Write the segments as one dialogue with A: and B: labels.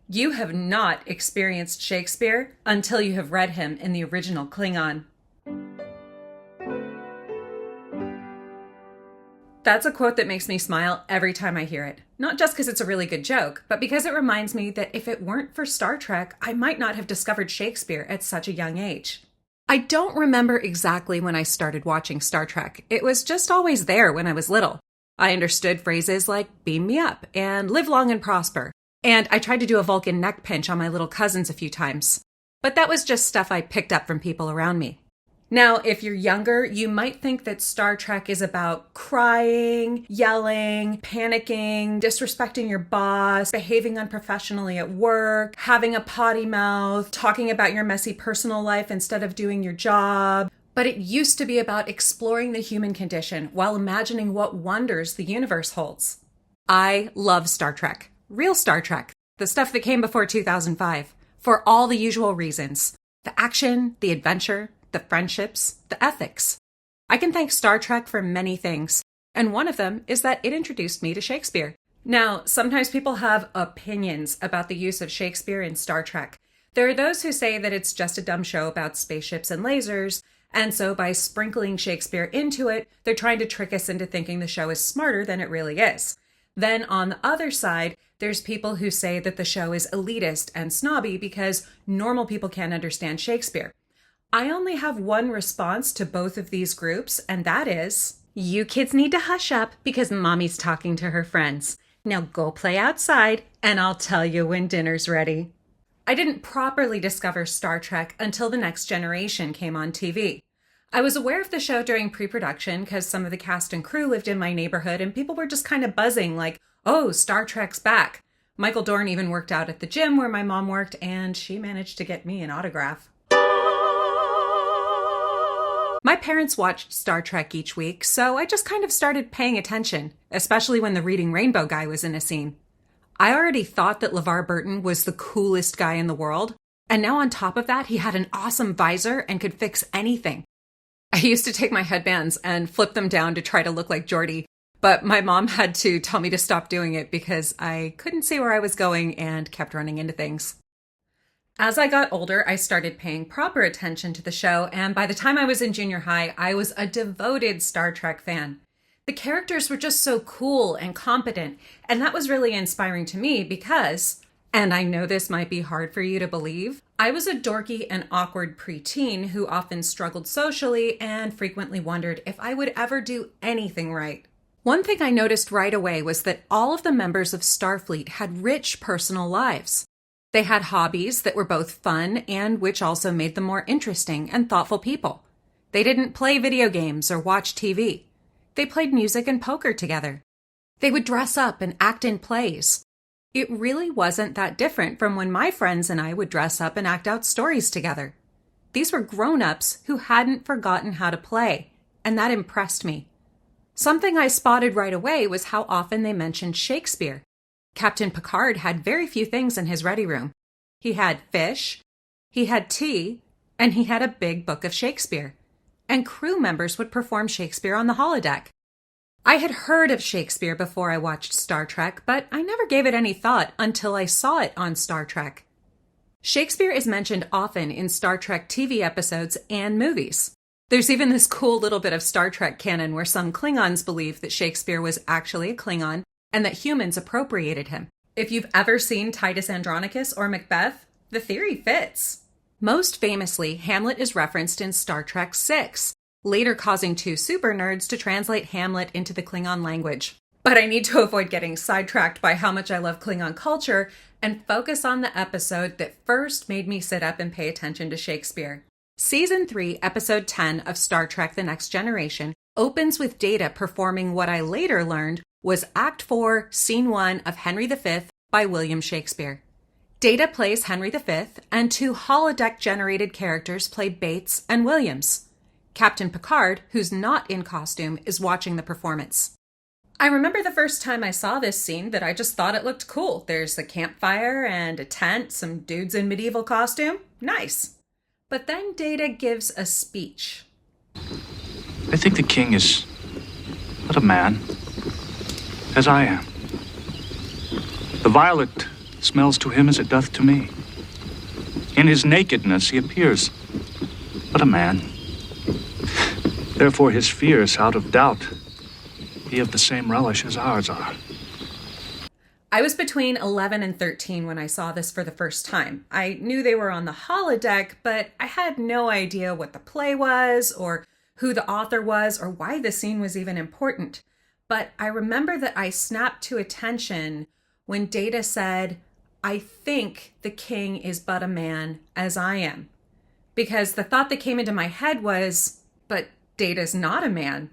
A: You have not experienced Shakespeare until you have read him in the original Klingon. That's a quote that makes me smile every time I hear it. Not just because it's a really good joke, but because it reminds me that if it weren't for Star Trek, I might not have discovered Shakespeare at such a young age. I don't remember exactly when I started watching Star Trek. It was just always there when I was little. I understood phrases like beam me up and live long and prosper. And I tried to do a Vulcan neck pinch on my little cousins a few times. But that was just stuff I picked up from people around me. Now, if you're younger, you might think that Star Trek is about crying, yelling, panicking, disrespecting your boss, behaving unprofessionally at work, having a potty mouth, talking about your messy personal life instead of doing your job. But it used to be about exploring the human condition while imagining what wonders the universe holds. I love Star Trek. Real Star Trek. The stuff that came before 2005. For all the usual reasons. The action, the adventure, the friendships, the ethics. I can thank Star Trek for many things, and one of them is that it introduced me to Shakespeare. Now, sometimes people have opinions about the use of Shakespeare in Star Trek. There are those who say that it's just a dumb show about spaceships and lasers, and so by sprinkling Shakespeare into it, they're trying to trick us into thinking the show is smarter than it really is. Then on the other side, there's people who say that the show is elitist and snobby because normal people can't understand Shakespeare. I only have one response to both of these groups, and that is, you kids need to hush up because mommy's talking to her friends. Now go play outside, and I'll tell you when dinner's ready. I didn't properly discover Star Trek until The Next Generation came on TV. I was aware of the show during pre-production because some of the cast and crew lived in my neighborhood, and people were just kind of buzzing like, oh, Star Trek's back. Michael Dorn even worked out at the gym where my mom worked, and she managed to get me an autograph. My parents watched Star Trek each week, so I just kind of started paying attention, especially when the Reading Rainbow guy was in a scene. I already thought that LeVar Burton was the coolest guy in the world, and now on top of that, he had an awesome visor and could fix anything. I used to take my headbands and flip them down to try to look like Geordi, but my mom had to tell me to stop doing it because I couldn't see where I was going and kept running into things. As I got older, I started paying proper attention to the show, and by the time I was in junior high, I was a devoted Star Trek fan. The characters were just so cool and competent, and that was really inspiring to me because, and I know this might be hard for you to believe, I was a dorky and awkward preteen who often struggled socially and frequently wondered if I would ever do anything right. One thing I noticed right away was that all of the members of Starfleet had rich personal lives. They had hobbies that were both fun and which also made them more interesting and thoughtful people. They didn't play video games or watch TV. They played music and poker together. They would dress up and act in plays. It really wasn't that different from when my friends and I would dress up and act out stories together. These were grown-ups who hadn't forgotten how to play, and that impressed me. Something I spotted right away was how often they mentioned Shakespeare. Captain Picard had very few things in his ready room. He had fish, he had tea, and he had a big book of Shakespeare. And crew members would perform Shakespeare on the holodeck. I had heard of Shakespeare before I watched Star Trek, but I never gave it any thought until I saw it on Star Trek. Shakespeare is mentioned often in Star Trek TV episodes and movies. There's even this cool little bit of Star Trek canon where some Klingons believe that Shakespeare was actually a Klingon and that humans appropriated him. If you've ever seen Titus Andronicus or Macbeth, the theory fits. Most famously, Hamlet is referenced in Star Trek VI, later causing two super nerds to translate Hamlet into the Klingon language. But I need to avoid getting sidetracked by how much I love Klingon culture and focus on the episode that first made me sit up and pay attention to Shakespeare. Season 3, Episode 10 of Star Trek The Next Generation opens with Data performing what I later learned was Act 4, Scene 1 of Henry V by William Shakespeare. Data plays Henry V, and two holodeck-generated characters play Bates and Williams. Captain Picard, who's not in costume, is watching the performance. I remember the first time I saw this scene that I just thought it looked cool. There's a campfire and a tent, some dudes in medieval costume. Nice. But then Data gives a speech.
B: I think the king is but a man, as I am. The violet smells to him as it doth to me. In his nakedness he appears but a man. Therefore his fears, out of doubt, be of the same relish as ours are.
A: I was between 11 and 13 when I saw this for the first time. I knew they were on the holodeck, but I had no idea what the play was, or who the author was, or why the scene was even important. But I remember that I snapped to attention when Data said, "I think the king is but a man, as I am." Because the thought that came into my head was, but Data's not a man.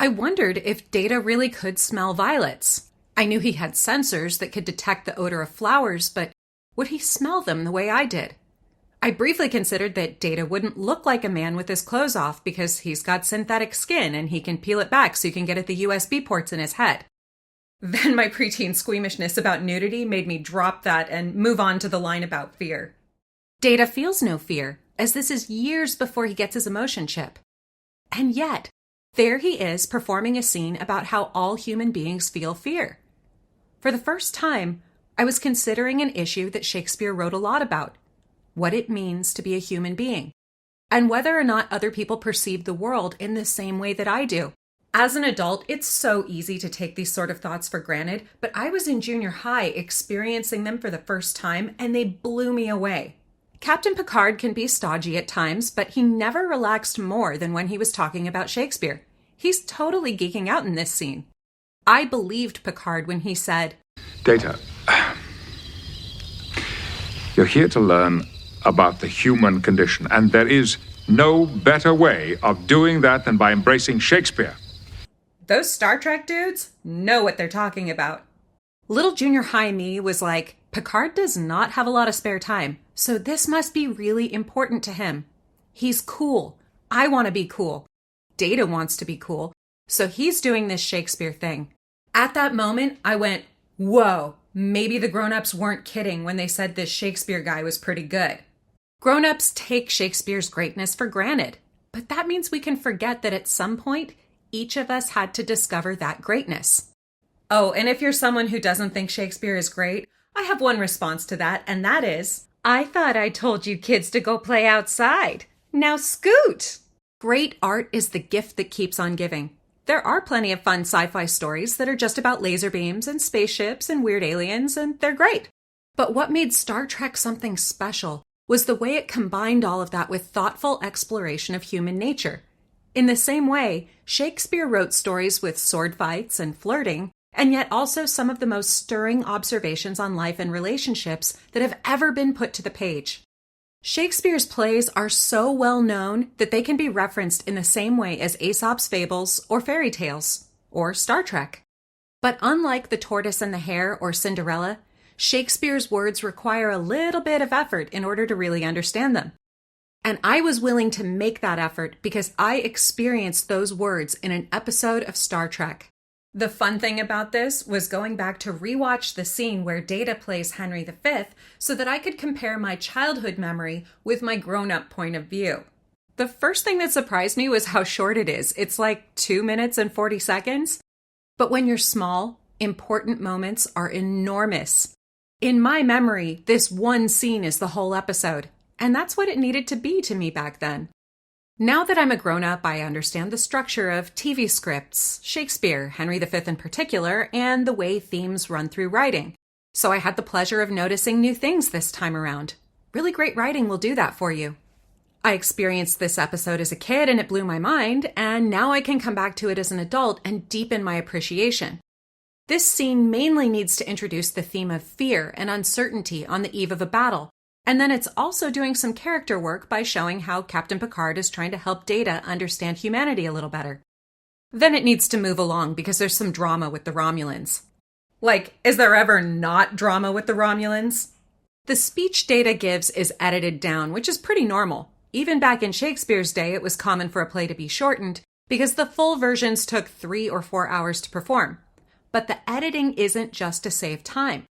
A: I wondered if Data really could smell violets. I knew he had sensors that could detect the odor of flowers, but would he smell them the way I did? I briefly considered that Data wouldn't look like a man with his clothes off because he's got synthetic skin and he can peel it back so you can get at the USB ports in his head. Then my preteen squeamishness about nudity made me drop that and move on to the line about fear. Data feels no fear, as this is years before he gets his emotion chip. And yet, there he is performing a scene about how all human beings feel fear. For the first time, I was considering an issue that Shakespeare wrote a lot about, what it means to be a human being, and whether or not other people perceive the world in the same way that I do. As an adult, it's so easy to take these sort of thoughts for granted, but I was in junior high experiencing them for the first time, and they blew me away. Captain Picard can be stodgy at times, but he never relaxed more than when he was talking about Shakespeare. He's totally geeking out in this scene. I believed Picard when he said,
C: "Data, you're here to learn about the human condition, and there is no better way of doing that than by embracing Shakespeare."
A: Those Star Trek dudes know what they're talking about. Little junior high me was like, Picard does not have a lot of spare time, so this must be really important to him. He's cool. I want to be cool. Data wants to be cool, so he's doing this Shakespeare thing. At that moment, I went, whoa, maybe the grown-ups weren't kidding when they said this Shakespeare guy was pretty good. Grown-ups take Shakespeare's greatness for granted, but that means we can forget that at some point, each of us had to discover that greatness. Oh, and if you're someone who doesn't think Shakespeare is great, I have one response to that, and that is, I thought I told you kids to go play outside. Now scoot! Great art is the gift that keeps on giving. There are plenty of fun sci-fi stories that are just about laser beams and spaceships and weird aliens, and they're great. But what made Star Trek something special was the way it combined all of that with thoughtful exploration of human nature. In the same way, Shakespeare wrote stories with sword fights and flirting, and yet also some of the most stirring observations on life and relationships that have ever been put to the page. Shakespeare's plays are so well known that they can be referenced in the same way as Aesop's fables or fairy tales, or Star Trek. But unlike The Tortoise and the Hare or Cinderella, Shakespeare's words require a little bit of effort in order to really understand them. And I was willing to make that effort because I experienced those words in an episode of Star Trek. The fun thing about this was going back to rewatch the scene where Data plays Henry V so that I could compare my childhood memory with my grown-up point of view. The first thing that surprised me was how short it is. It's like 2 minutes and 40 seconds. But when you're small, important moments are enormous. In my memory, this one scene is the whole episode, and that's what it needed to be to me back then. Now that I'm a grown-up, I understand the structure of TV scripts, Shakespeare, Henry V in particular, and the way themes run through writing. So I had the pleasure of noticing new things this time around. Really great writing will do that for you. I experienced this episode as a kid and it blew my mind, and now I can come back to it as an adult and deepen my appreciation. This scene mainly needs to introduce the theme of fear and uncertainty on the eve of a battle. And then it's also doing some character work by showing how Captain Picard is trying to help Data understand humanity a little better. Then it needs to move along because there's some drama with the Romulans. Like, is there ever not drama with the Romulans? The speech Data gives is edited down, which is pretty normal. Even back in Shakespeare's day, it was common for a play to be shortened because the full versions took 3 or 4 hours to perform. But the editing isn't just to save time.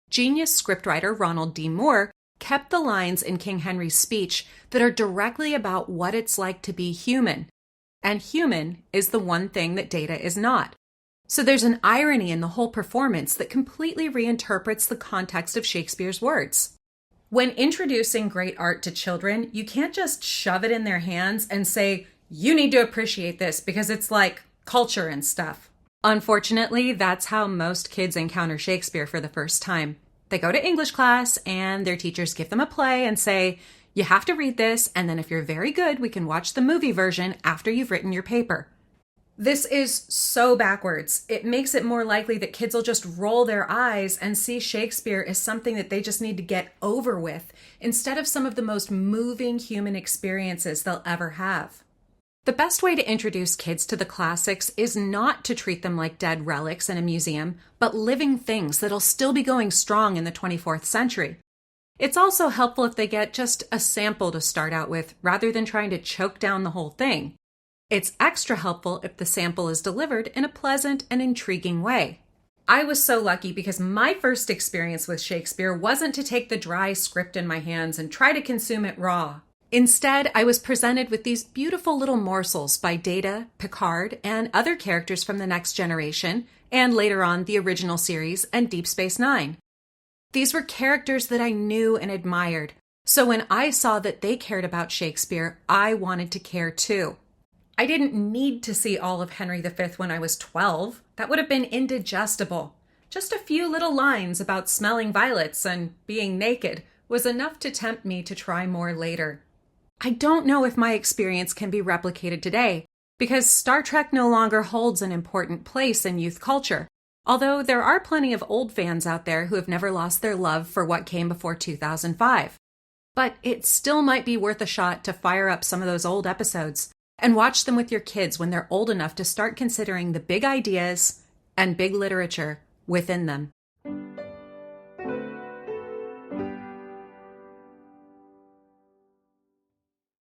A: Genius scriptwriter Ronald D. Moore kept the lines in King Henry's speech that are directly about what it's like to be human. And human is the one thing that Data is not. So there's an irony in the whole performance that completely reinterprets the context of Shakespeare's words. When introducing great art to children, you can't just shove it in their hands and say, you need to appreciate this because it's like culture and stuff. Unfortunately, that's how most kids encounter Shakespeare for the first time. They go to English class and their teachers give them a play and say, you have to read this, and then if you're very good, we can watch the movie version after you've written your paper. This is so backwards. It makes it more likely that kids will just roll their eyes and see Shakespeare as something that they just need to get over with, instead of some of the most moving human experiences they'll ever have. The best way to introduce kids to the classics is not to treat them like dead relics in a museum, but living things that'll still be going strong in the 24th century. It's also helpful if they get just a sample to start out with, rather than trying to choke down the whole thing. It's extra helpful if the sample is delivered in a pleasant and intriguing way. I was so lucky because my first experience with Shakespeare wasn't to take the dry script in my hands and try to consume it raw. Instead, I was presented with these beautiful little morsels by Data, Picard, and other characters from The Next Generation, and later on the original series and Deep Space Nine. These were characters that I knew and admired, so when I saw that they cared about Shakespeare, I wanted to care too. I didn't need to see all of Henry V when I was 12. That would have been indigestible. Just a few little lines about smelling violets and being naked was enough to tempt me to try more later. I don't know if my experience can be replicated today, because Star Trek no longer holds an important place in youth culture, although there are plenty of old fans out there who have never lost their love for what came before 2005. But it still might be worth a shot to fire up some of those old episodes and watch them with your kids when they're old enough to start considering the big ideas and big literature within them.